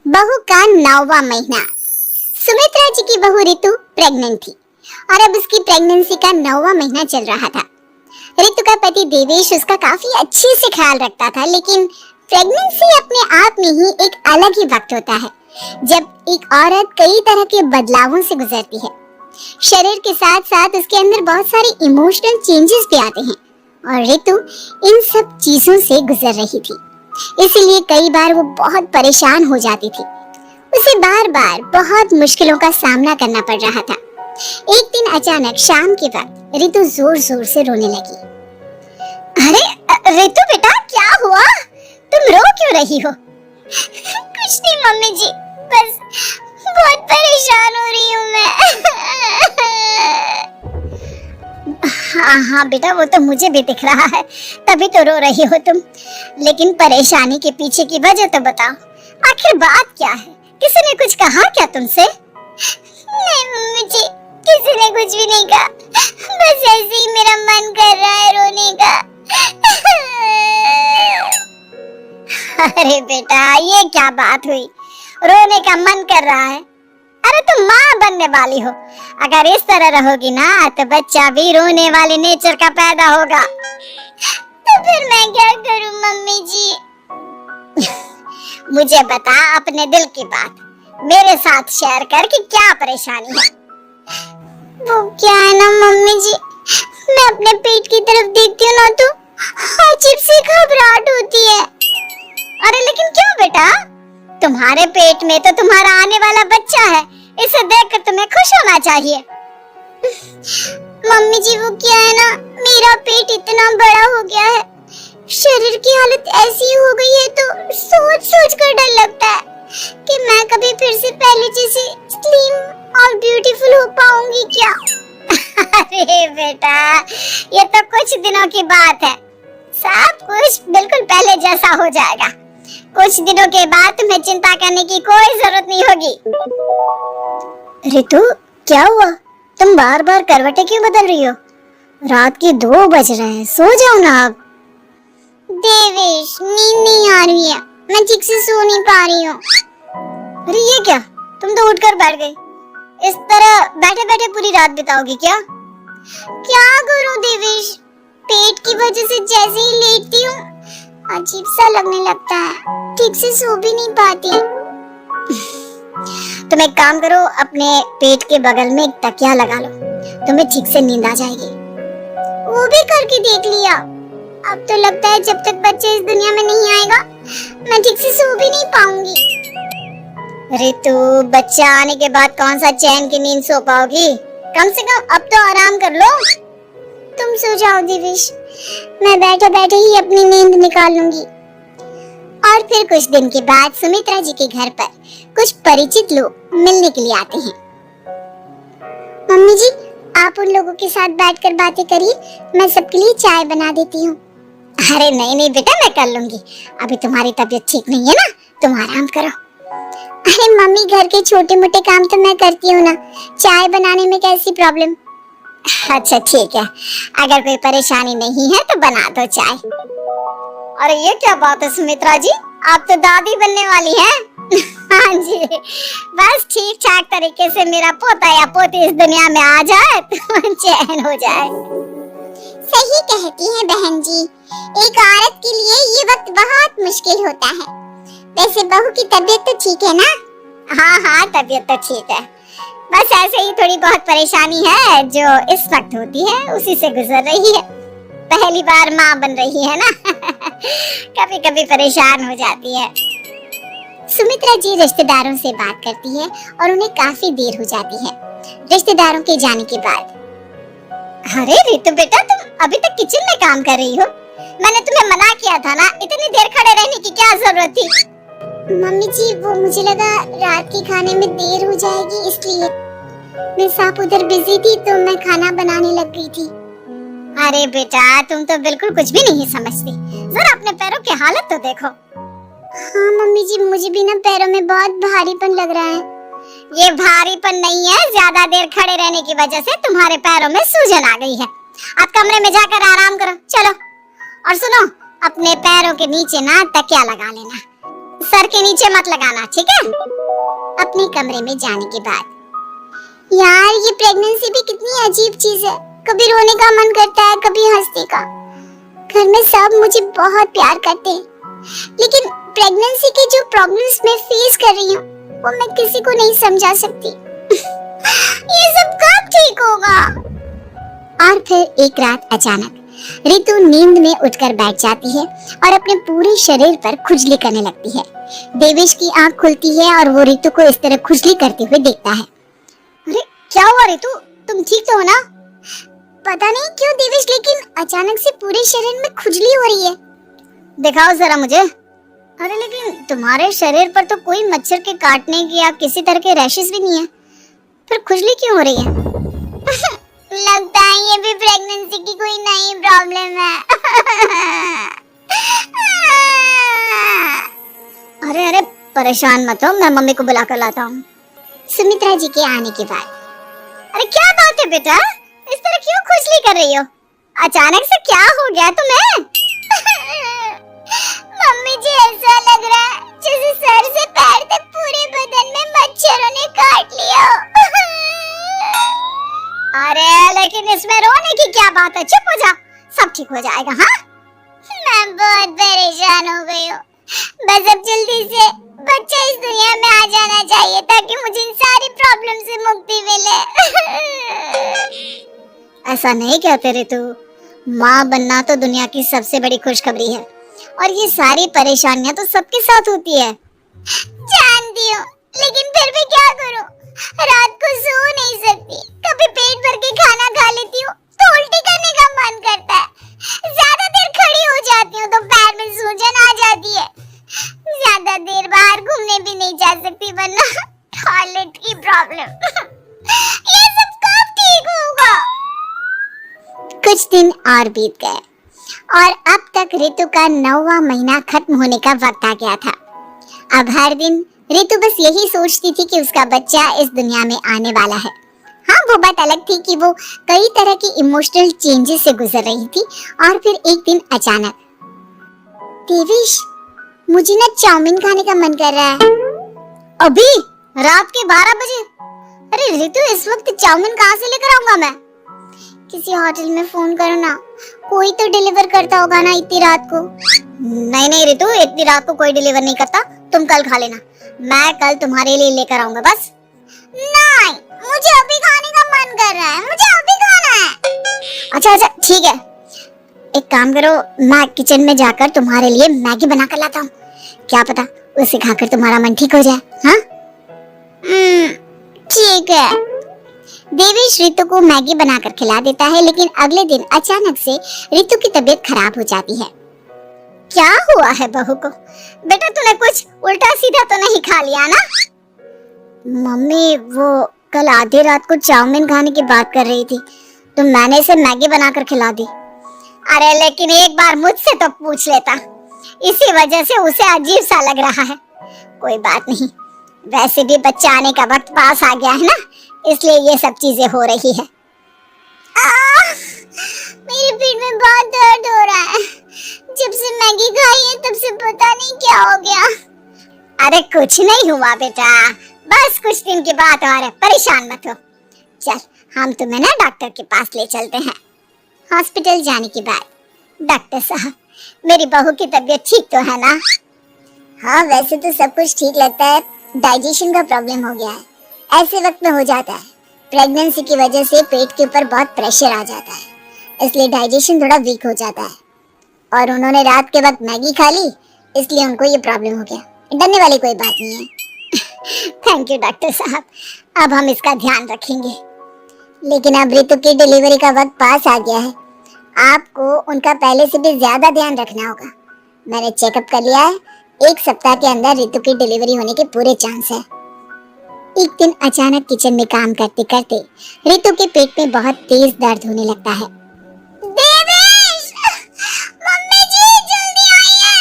बहू का 9वां महीना। सुमित्रा जी की बहू ऋतु प्रेग्नेंट थी और अब उसकी प्रेगनेंसी का 9वां महीना चल रहा था। ऋतु का पति देवेश उसका काफी अच्छे से ख्याल रखता था, लेकिन प्रेगनेंसी अपने आप में ही एक अलग ही वक्त होता है जब एक औरत कई तरह के बदलावों से गुजरती है। शरीर के साथ साथ उसके अंदर बहुत सारे इमोशनल चेंजेस भी आते हैं और ऋतु इन सब चीजों से गुजर रही थी, इसीलिए कई बार वो बहुत परेशान हो जाती थी। उसे बार बार बहुत मुश्किलों का सामना करना पड़ रहा था। एक दिन अचानक शाम के वक्त ऋतु जोर जोर से रोने लगी। अरे ऋतु बेटा, क्या हुआ? तुम रो क्यों रही हो? कुछ नहीं मम्मी जी, बस बहुत परेशान हो रही हूँ मैं। हाँ बेटा, वो तो मुझे भी दिख रहा है, तभी तो रो रही हो तुम। लेकिन परेशानी के पीछे की वजह तो बताओ, आखिर बात क्या है? किसी ने कुछ कहा क्या तुमसे? नहीं मम्मी जी, किसी ने कुछ भी नहीं कहा, बस ऐसे ही मेरा मन कर रहा है रोने का। अरे बेटा, ये क्या बात हुई? रोने का मन कर रहा है? अरे तुम माँ बनने वाली हो, अगर इस तरह रहोगी ना तो बच्चा भी रोने वाले नेचर का पैदा होगा। तो फिर मैं क्या करूं मम्मी जी? मुझे बता अपने दिल की बात, मेरे साथ शेयर कर कि क्या परेशानी है। वो क्या है ना मम्मी जी, मैं अपने पेट की तरफ देखती हूँ ना तो अजीब सी घबराहट होती है। अरे लेकिन क्यों बेटा? तुम्हारे पेट में तो तुम्हारा आने वाला बच्चा है, इसे देखकर तुम्हें खुश होना चाहिए। मम्मी जी वो क्या है ना, मेरा पेट इतना बड़ा हो गया है, शरीर की हालत ऐसी हो गई है तो सोच सोच कर डर लगता है कि मैं कभी फिर से पहले जैसे स्लिम और ब्यूटीफुल हो पाऊंगी क्या? अरे बेटा, ये तो कुछ दिनों की बात है, सब कुछ बिल्कुल पहले जैसा हो जाएगा। कुछ दिनों के बाद तुम्हें चिंता करने की कोई जरूरत नहीं होगी। ऋतु, क्या हुआ? तुम बार बार करवटें क्यों बदल रही हो? रात के 2 बज रहे हैं, सो जाओ ना अब। देवेश, नींद नहीं आ रही है, मैं ठीक से सो नहीं पा रही हूँ। अरे ये क्या, तुम तो उठकर बैठ गई। इस तरह बैठे बैठे पूरी रात बिताओगी क्या? क्या करूं देवेश, पेट की वजह से जैसे ही लेटती हूँ अजीब सा लगने लगता है, ठीक से सो भी नहीं पाती। तुम एक काम करो, अपने पेट के बगल में एक तकिया लगा लो, तुम्हें ठीक से नींद आ जाएगी। वो भी करके देख लिया, अब तो लगता है जब तक बच्चा इस दुनिया में नहीं आएगा मैं ठीक से सो भी नहीं पाऊंगी। ऋतु, बच्चा आने के बाद कौन सा चैन की नींद सो पाओगी? कम से कम अब तो आराम कर लो। तुम सो जाओ देवेश, मैं बैठे बैठे ही अपनी नींद निकाल लूंगी। और फिर कुछ दिन के बाद सुमित्रा जी के घर पर कुछ परिचित लोग मिलने के लिए आते हैं। मम्मी जी, आप उन लोगों के साथ बैठकर बातें करिए, मैं सबके लिए चाय बना देती हूँ। अरे नहीं बेटा, मैं कर लूंगी, अभी तुम्हारी तबीयत ठीक नहीं है ना, तुम आराम करो। अरे मम्मी, घर के छोटे मोटे काम तो मैं करती हूँ ना, चाय बनाने में कैसी प्रॉब्लम? अच्छा ठीक है, अगर कोई परेशानी नहीं है तो बना दो चाय। अरे ये क्या बात है सुमित्रा जी, आप तो दादी बनने वाली हैं। हाँ जी, बस ठीक ठाक तरीके से मेरा पोता या पोती इस दुनिया में आ जाए तो चैन हो जाए। सही कहती हैं बहन जी, एक औरत के लिए ये वक्त बहुत मुश्किल होता है। वैसे बहू की तबीयत तो ठीक है ना? हाँ, तबीयत तो ठीक है, बस ऐसे ही थोड़ी बहुत परेशानी है जो इस वक्त होती है, उसी से गुजर रही है। पहली बार माँ बन रही है ना। कभी कभी परेशान हो जाती है। सुमित्रा जी रिश्तेदारों से बात करती है और उन्हें काफी देर हो जाती है। रिश्तेदारों के जाने के बाद, अरे ऋतु बेटा, तुम अभी तक किचन में काम कर रही हो? मैंने तुम्हें मना किया था ना, इतनी देर खड़े रहने की क्या जरूरत थी? मम्मी जी, वो मुझे लगा रात के खाने में देर हो जाएगी, इसलिए मैं साफ उधर बिजी थी तो मैं खाना बनाने लग गई थी। अरे बेटा, तुम तो बिल्कुल कुछ भी नहीं समझती, जरा अपने पैरों की हालत तो देखो। हाँ मम्मी जी, मुझे भी ना पैरों में बहुत भारीपन लग रहा है। ये भारीपन नहीं है, ज्यादा देर खड़े रहने की वजह से तुम्हारे पैरों में सूजन आ गई है। अब कमरे में जाकर आराम करो, चलो। और सुनो, अपने पैरों के नीचे ना तकिया लगा लेना, सर के नीचे मत लगाना, ठीक है? अपने कमरे में जाने के बाद यार ये प्रेगनेंसी भी कितनी अजीब चीज है, कभी रोने का मन करता है, कभी हंसने का। घर में सब मुझे बहुत प्यार करते हैं, लेकिन प्रेगनेंसी के जो प्रॉब्लम्स मैं फेस कर रही हूँ वो मैं किसी को नहीं समझा सकती। ये सब कब ठीक होगा? और फिर एक रात अचानक रितु नींद में उठकर बैठ जाती है और अपने पूरे शरीर पर खुजली करने लगती है। देवेश की आंख खुलती है और वो रितु को इस तरह खुजली करते हुए देखता है। अरे क्या हुआ रितु, तुम ठीक तो हो ना? पता नहीं क्यों देवेश, लेकिन अचानक से पूरे शरीर में खुजली हो रही है। दिखाओ जरा मुझे। अरे लेकिन तुम्हारे शरीर पर तो कोई मच्छर के काटने की या किसी तरह के रैशेस भी नहीं है, फिर खुजली क्यों हो रही है? लगता है ये भी प्रेगनेंसी की कोई नई प्रॉब्लम है। अरे अरे परेशान मत हो, मैं मम्मी को बुला कर लाता हूँ। सुमित्रा जी के आने के बाद, अरे क्या बात है बेटा, इस तरह क्यों खुजली कर रही हो? अचानक से क्या हो गया तुम्हें? मम्मी जी ऐसा लग रहा है जैसे सर से पैर तक पूरे बदन में मच्छरों ने काट लिया। अरे लेकिन इसमें रोने की क्या बात है, चुप हो जा, सब ठीक हो जाएगा। हाँ मैं बहुत परेशान हो गई हूँ, बस अब जल्दी से बच्चा इस दुनिया में आ जाना चाहिए ताकि मुझे इन सारी प्रॉब्लम से मुक्ति मिले। ऐसा नहीं कहते रितु, माँ बनना तो दुनिया की सबसे बड़ी खुशखबरी है और ये सारी परेशानियां तो सबके साथ होती है। जानती हूँ, लेकिन फिर भी क्या करूँ, रात को सो नहीं सकती, कभी पेट भर के खाना खा लेती हूँ तो उल्टी करने का मन करता है, ज्यादा देर खड़ी हो जाती हूँ तो पैर में सूजन आ जाती है, ज्यादा देर बाहर घूमने भी नहीं जा सकती वरना टॉयलेट की प्रॉब्लम। ये सब कब ठीक होगा? कुछ दिन और बीत गए और अब तक रितु का 9वां महीना खत्म होने का वक्त आ गया था। अब हर दिन रितु बस यही सोचती थी कि उसका बच्चा इस दुनिया में आने वाला है। हाँ, वो बात अलग थी कि वो कई तरह की इमोशनल चेंजेस से गुजर रही थी और फिर एक दिन अचानक, देवेश मुझे ना चाउमीन खाने का मन कर रहा है। अभी रात के 12 बजे? अरे रितु, इस वक्त चाउमीन कहाँ से लेकर आऊंगा मैं? किसी होटल में फोन करो ना, कोई तो डिलीवर करता होगा ना इतनी रात को। नहीं नहीं रितु, इतनी रात को कोई डिलीवर नहीं करता, तुम कल खा लेना, मैं कल तुम्हारे लिए लेकर आऊंगा बस। नहीं, मुझे अभी खाने का मन कर रहा है, मुझे अभी खाना है। अच्छा अच्छा ठीक है, एक काम करो, मैं किचन में जाकर तुम्हारे लिए मैगी बना कर लाता हूँ, क्या पता उसे खाकर तुम्हारा मन ठीक हो जाए। हाँ ठीक है। देवेश रितु को मैगी बनाकर खिला देता है, लेकिन अगले दिन अचानक से रितु की तबीयत खराब हो जाती है। क्या हुआ है बहू को? बेटा तूने कुछ उल्टा सीधा तो नहीं खा लिया ना? मम्मी वो कल आधी रात को चाउमीन खाने की बात कर रही थी तो मैंने इसे मैगी बनाकर खिला दी। अरे लेकिन एक बार मुझसे तो पूछ लेता, इसी वजह से उसे अजीब सा लग रहा है। कोई बात नहीं, वैसे भी बच्चा आने का वक्त पास आ गया है ना, इसलिए ये सब चीजें हो रही है। मेरे पेट में बहुत दर्द हो रहा है, जब से मैगी खाई है तब से पता नहीं क्या हो गया। अरे कुछ नहीं हुआ बेटा, बस कुछ दिन की बात और है, परेशान मत हो। चल हम तुम्हें ना डॉक्टर के पास ले चलते हैं। हॉस्पिटल जाने के बाद, डॉक्टर साहब मेरी बहू की तबीयत ठीक तो है ना? हाँ वैसे तो सब कुछ ठीक लगता है, डाइजेशन का प्रॉब्लम हो गया है, ऐसे वक्त में हो जाता है। प्रेगनेंसी की वजह से पेट के ऊपर बहुत प्रेशर आ जाता है, इसलिए डाइजेशन थोड़ा वीक हो जाता है, और उन्होंने रात के वक्त मैगी खा ली इसलिए उनको ये प्रॉब्लम हो गया। डरने वाली कोई बात नहीं है। थैंक यू डॉक्टर साहब, अब हम इसका ध्यान रखेंगे। लेकिन अब रितु की डिलीवरी का वक्त पास आ गया है, आपको उनका पहले से भी ज्यादा ध्यान रखना होगा। मैंने चेकअप कर लिया है, 1 सप्ताह के अंदर रितु की डिलीवरी होने के पूरे चांस है। एक दिन अचानक किचन में काम करते करते रितु के पेट में बहुत तेज दर्द होने लगता है। देवेश, मम्मी जी जल्दी आइए।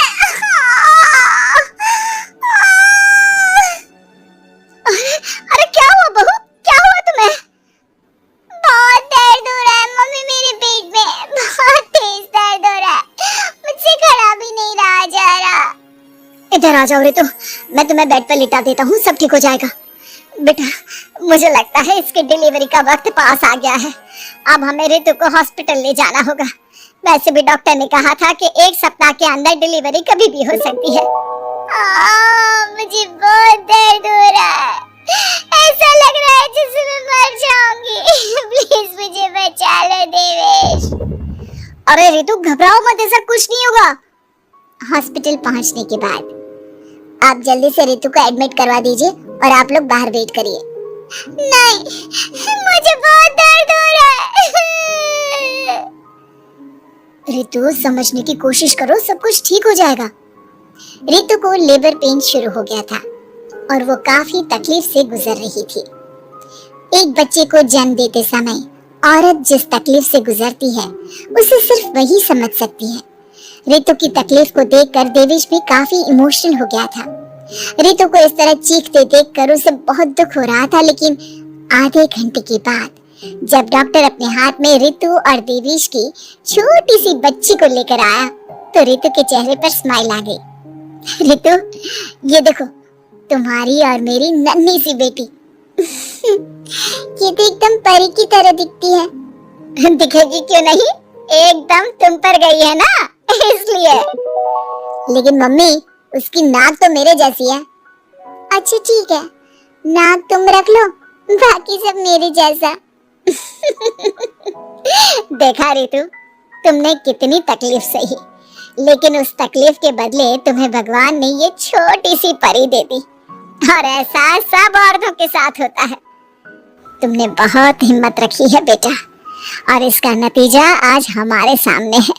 अरे क्या हुआ बहू, क्या हुआ तुम्हें? बहुत दर्द हो रहा है मम्मी, मेरे पेट में बहुत तेज दर्द हो रहा है, मुझसे खड़ा भी नहीं रहा जा रहा। इधर आ जाओ रितु, मैं तुम्हें बेड पर लिटा देता हूँ, सब ठीक हो जाएगा। बेटा, मुझे लगता है इसकी डिलीवरी का वक्त पास आ गया है। अब हमें रितु को हॉस्पिटल ले जाना होगा। वैसे भी डॉक्टर ने कहा था कि 1 सप्ताह के अंदर डिलीवरी कभी भी हो सकती है। मुझे बहुत दर्द हो रहा है, ऐसा लग रहा है जैसे मैं मर जाऊंगी। प्लीज मुझे बचा लो देवेश। अरे रितु, घबराओ मत, ऐसा कुछ नहीं होगा। हॉस्पिटल पहुंचने के बाद आप जल्दी से रितु को एडमिट करवा दीजिए और आप लोग बाहर वेट करिए। नहीं, मुझे बहुत दर्द हो रहा है। रितु, समझने की कोशिश करो, सब कुछ ठीक हो जाएगा। रितु को लेबर पेन शुरू हो गया था और वो काफी तकलीफ से गुजर रही थी। एक बच्चे को जन्म देते समय औरत जिस तकलीफ से गुजरती है उसे सिर्फ वही समझ सकती है। रितु की तकलीफ को देखकर देवेश भी काफी इमोशनल हो गया था। रितु को इस तरह चीखते देखकर उसे बहुत दुख हो रहा था, लेकिन आधे घंटे के बाद जब डॉक्टर अपने हाथ में रितु और देवेश की छोटी सी बच्ची को लेकर आया तो रितु के चेहरे पर स्माइल आ गई। रितु, ये देखो, तुम्हारी और मेरी नन्ही सी बेटी। ये तो एकदम परी की तरह दिखती है। दिखेगी क्यों नहीं, एकदम तुम पर गई है ना, इसलिए। लेकिन मम्मी, उसकी नाक तो मेरे जैसी है। अच्छा ठीक है, नाक तुम रख लो, बाकी सब मेरे जैसा। देखा रितु, तुमने कितनी तकलीफ सही, लेकिन उस तकलीफ के बदले तुम्हें भगवान ने ये छोटी सी परी दे दी। और ऐसा सब औरतों के साथ होता है। तुमने बहुत हिम्मत रखी है बेटा, और इसका नतीजा आज हमारे सामने है।